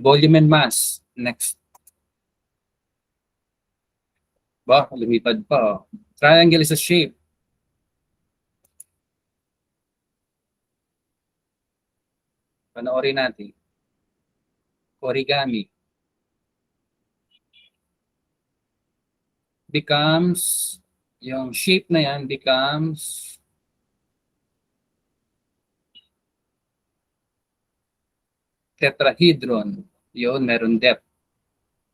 Volume and mass. Next. Ba, lumipad pa. Oh. Triangle is a shape. Panoorin natin. Origami. Becomes, yung shape na yan becomes tetrahedron. Yun, meron depth.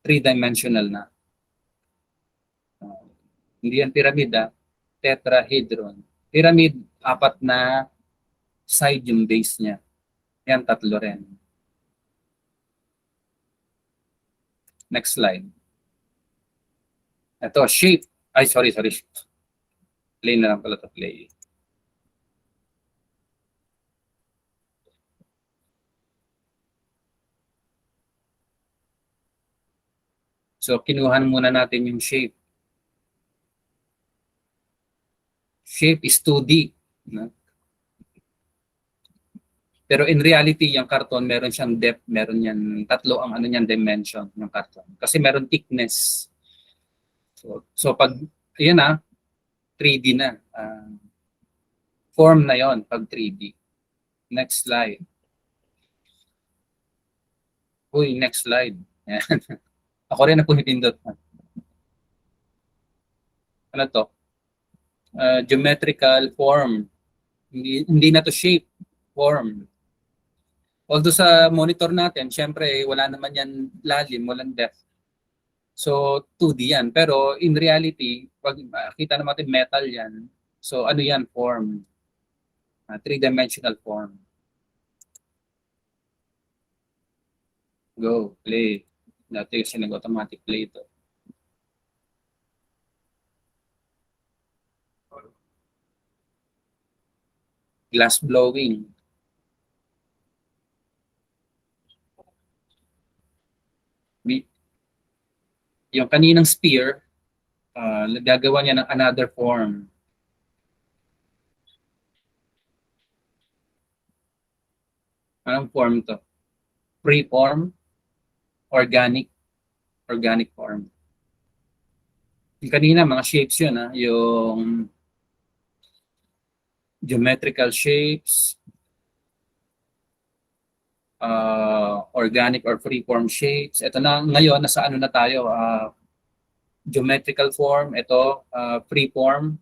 3-dimensional na. Hindi yan pyramid, tetrahedron. Pyramid, 4 na side yung base niya. Yan, 3 rin. Next slide. Ito, shape. Ay, sorry. Play na lang pala ito, play. So, kinuha muna natin yung shape. Shape is 2D. No? Pero in reality, yung karton, meron siyang depth, meron yan, 3 ang ano niyan dimension ng karton. Kasi meron thickness. So pag, ayan 3D na. Form na yon pag 3D. Next slide. Uy, next slide. Ako rin na pumipindot. Ano to? Geometrical form. Hindi na to shape. Form. Although sa monitor natin, syempre wala naman yan lalim, walang depth. So 2D yan. Pero in reality, pag kita naman natin metal yan, so ano yan? Form. 3-dimensional form. Go, play. Dati kasi nag-automatic play ito. Glass blowing. Yung kaninang sphere, gagawa niya ng another form. Anong form to? Free form? Organic form. Yung kanina, mga shapes yun. Yung geometrical shapes, organic or free form shapes. Ito na, ngayon, nasa ano na tayo? Geometrical form, ito, free form,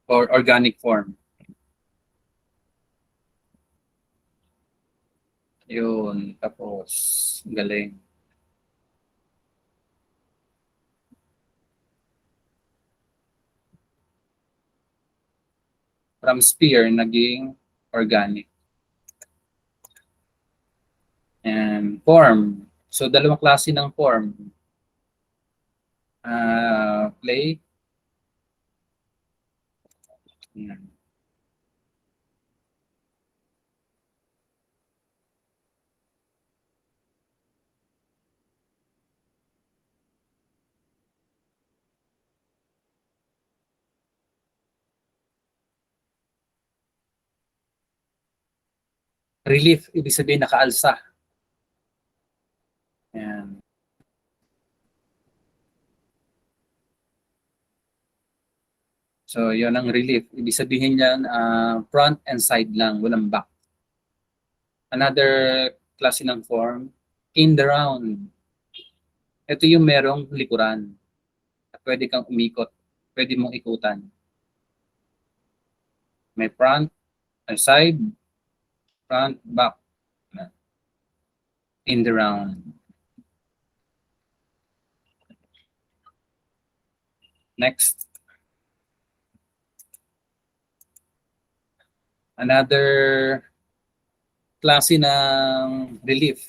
or organic form. Yun, tapos, galing. From sphere, naging organic. And form. So, dalawang klase ng form. Play. Yan. Relief, ibig sabihin nakaalsa. Yan. So, yun ang relief. Ibig sabihin yan, front and side lang, walang back. Another klase ng form, in the round. Ito yung merong likuran. Pwede kang umikot. Pwede mong ikutan. May front, and side, front, back. In the round. Next. Another klase ng relief.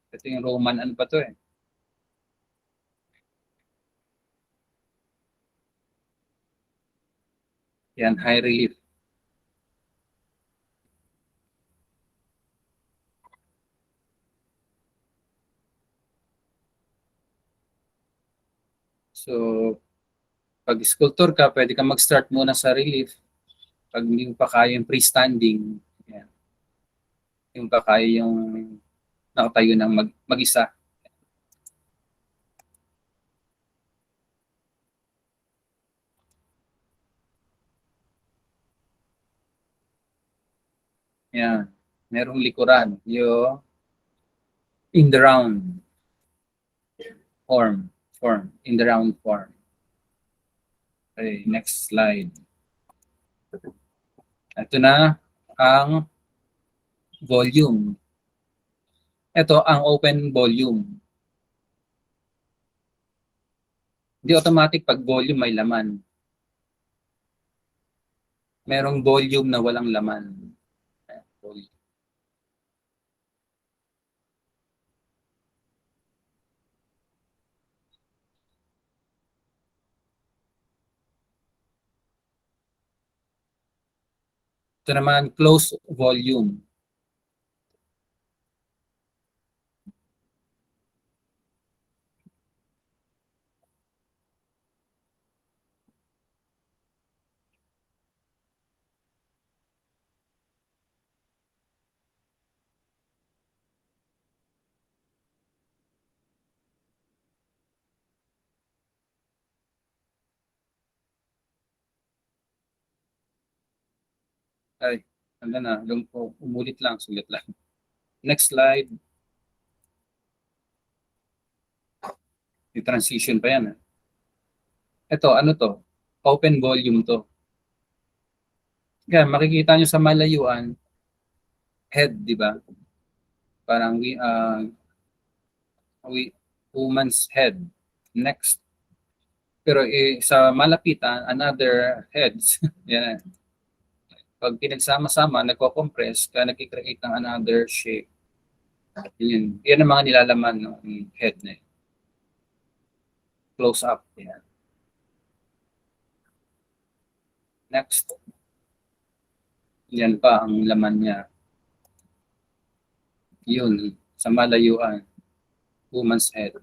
Ito yung Roman, ano pa to eh? Yan, high relief. So, pag sculptor ka, pwede ka mag-start muna sa relief. Pag hindi mo pa kaya yung freestanding, yan. Yung kakaya yung nakatayo ng mag-isa. Yan. Merong likuran. Yung in the round form. In the round form. Okay, next slide. Ito na ang volume. Ito ang open volume. Hindi automatic pag volume may laman. Merong volume na walang laman. Volume. Ito naman, closed volume. Ay, ano na, umulit lang, sulit lang. Next slide. Yung transition pa yan. Ito, ano to? Open volume to. Yan, makikita nyo sa malayuan, head, di ba? Parang woman's head. Next. Pero sa malapitan, another heads. Yan. Pag pinagsama-sama, nagko-compress, kaya nag-create ng another shape. Yun. Yan ang mga nilalaman ng head na yun. Close up. Yan. Next. Yan pa ang laman niya. Yun. Sa malayuan. Woman's head.